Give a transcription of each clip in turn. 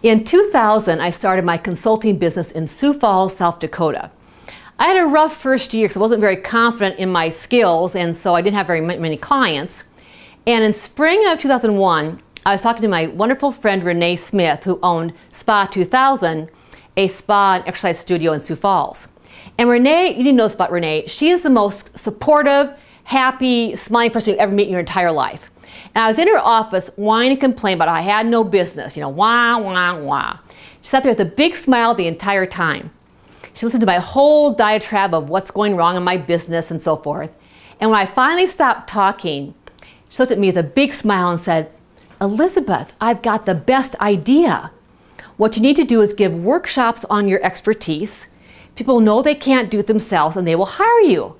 In 2000, I started my consulting business in Sioux Falls, South Dakota. I had a rough first year because I wasn't very confident in my skills, and so I didn't have very many clients. And in spring of 2001, I was talking to my wonderful friend Renee Smith, who owned Spa 2000, a spa and exercise studio in Sioux Falls. And Renee, you didn't know this about Renee, she is the most supportive, happy, smiling person you ever meet in your entire life. And I was in her office whining and complaining about how I had no business, you know, wah, wah, wah. She sat there with a big smile the entire time. She listened to my whole diatribe of what's going wrong in my business and so forth. And when I finally stopped talking, she looked at me with a big smile and said, "Elizabeth, I've got the best idea. What you need to do is give workshops on your expertise. People know they can't do it themselves and they will hire you."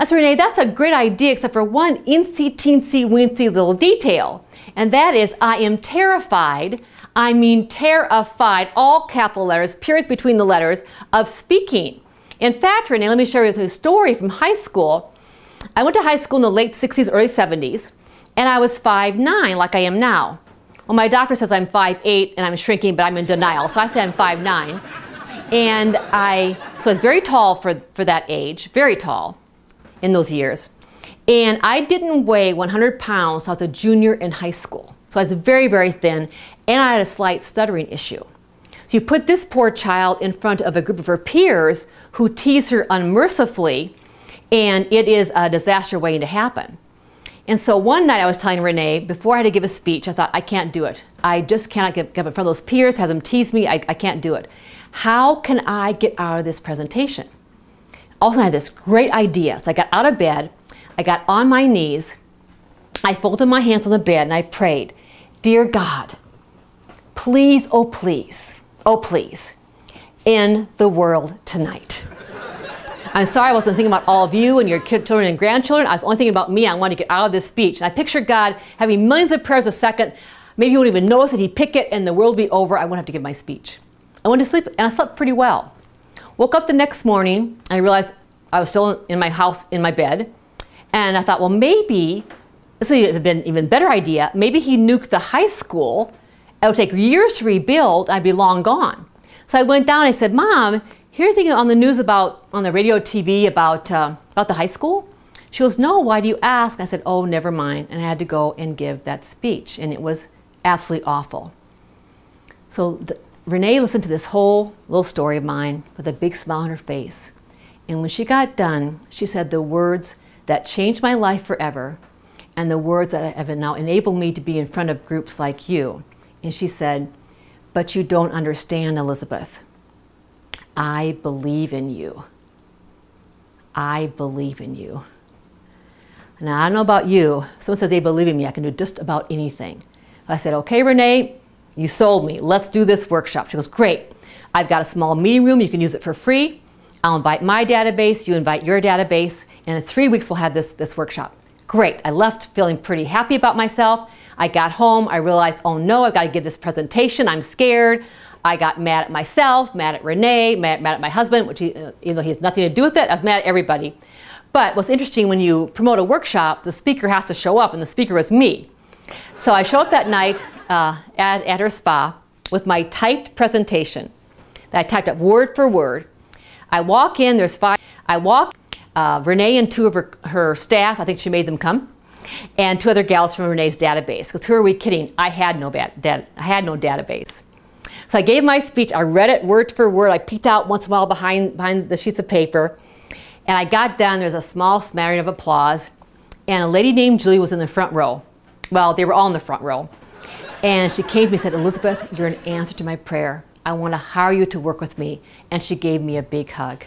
I said, "Renee, that's a great idea except for one incy, teensy, weensy little detail. And that is I am terrified, I mean terrified, all capital letters, periods between the letters, of speaking. In fact, Renee, let me share with you a story from high school. I went to high school in the late 60s, early 70s, and I was 5'9", like I am now. Well, my doctor says I'm 5'8", and I'm shrinking, but I'm in denial, so I say I'm 5'9". And so I was very tall for that age, very tall in those years. And I didn't weigh 100 pounds until I was a junior in high school. So I was very, very thin, and I had a slight stuttering issue. So you put this poor child in front of a group of her peers who tease her unmercifully, and it is a disaster waiting to happen. And so one night I was telling Renee, before I had to give a speech, I thought, I can't do it. I just cannot get up in front of those peers, have them tease me, I can't do it. How can I get out of this presentation? Also, I had this great idea. So I got out of bed, I got on my knees, I folded my hands on the bed and I prayed, "Dear God, please, oh please, end the world tonight." I'm sorry I wasn't thinking about all of you and your children and grandchildren. I was only thinking about me. I wanted to get out of this speech. And I pictured God having millions of prayers a second. Maybe he wouldn't even notice it. He'd pick it and the world would be over. I wouldn't have to give my speech. I went to sleep and I slept pretty well. Woke up the next morning and I realized I was still in my house, in my bed. And I thought, well, maybe, this would have been an even better idea. Maybe he nuked the high school. It would take years to rebuild. I'd be long gone. So I went down and I said, "Mom, hear anything on the news about, on the radio, TV about the high school?" She goes, "No, why do you ask?" I said, "Oh, never mind." And I had to go and give that speech. And it was absolutely awful. So Renee listened to this whole little story of mine with a big smile on her face. And when she got done, she said the words that changed my life forever and the words that have now enabled me to be in front of groups like you. And she said, "But you don't understand, Elizabeth. I believe in you. I believe in you." Now, I don't know about you. If someone says they believe in me, I can do just about anything. I said, "Okay, Renee, you sold me. Let's do this workshop." She goes, "Great. I've got a small meeting room. You can use it for free. I'll invite my database. You invite your database. And in 3 weeks, we'll have this workshop." Great. I left feeling pretty happy about myself. I got home. I realized, oh no, I've got to give this presentation. I'm scared. I got mad at myself, mad at Renee, mad at my husband, which even though he has nothing to do with it, I was mad at everybody. But what's interesting, when you promote a workshop, the speaker has to show up, and the speaker was me. So I show up that night at her spa with my typed presentation that I typed up word for word. I walk in, there's 5. I walk, Renee and 2 of her staff, I think she made them come, and 2 other gals from Renee's database. Because who are we kidding? I had no database. So I gave my speech, I read it word for word, I peeked out once in a while behind the sheets of paper, and I got done, there's a small smattering of applause, and a lady named Julie was in the front row. Well, they were all in the front row. And she came to me and said, "Elizabeth, you're an answer to my prayer. I want to hire you to work with me." And she gave me a big hug.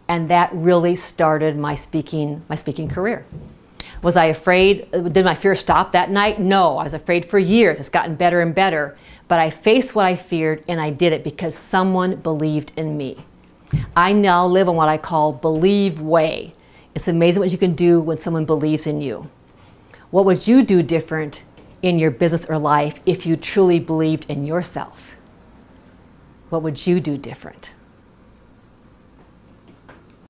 And that really started my speaking career. Was I afraid? Did my fear stop that night? No, I was afraid for years. It's gotten better and better. But I faced what I feared and I did it because someone believed in me. I now live on what I call Believe Way. It's amazing what you can do when someone believes in you. What would you do different in your business or life if you truly believed in yourself? What would you do different?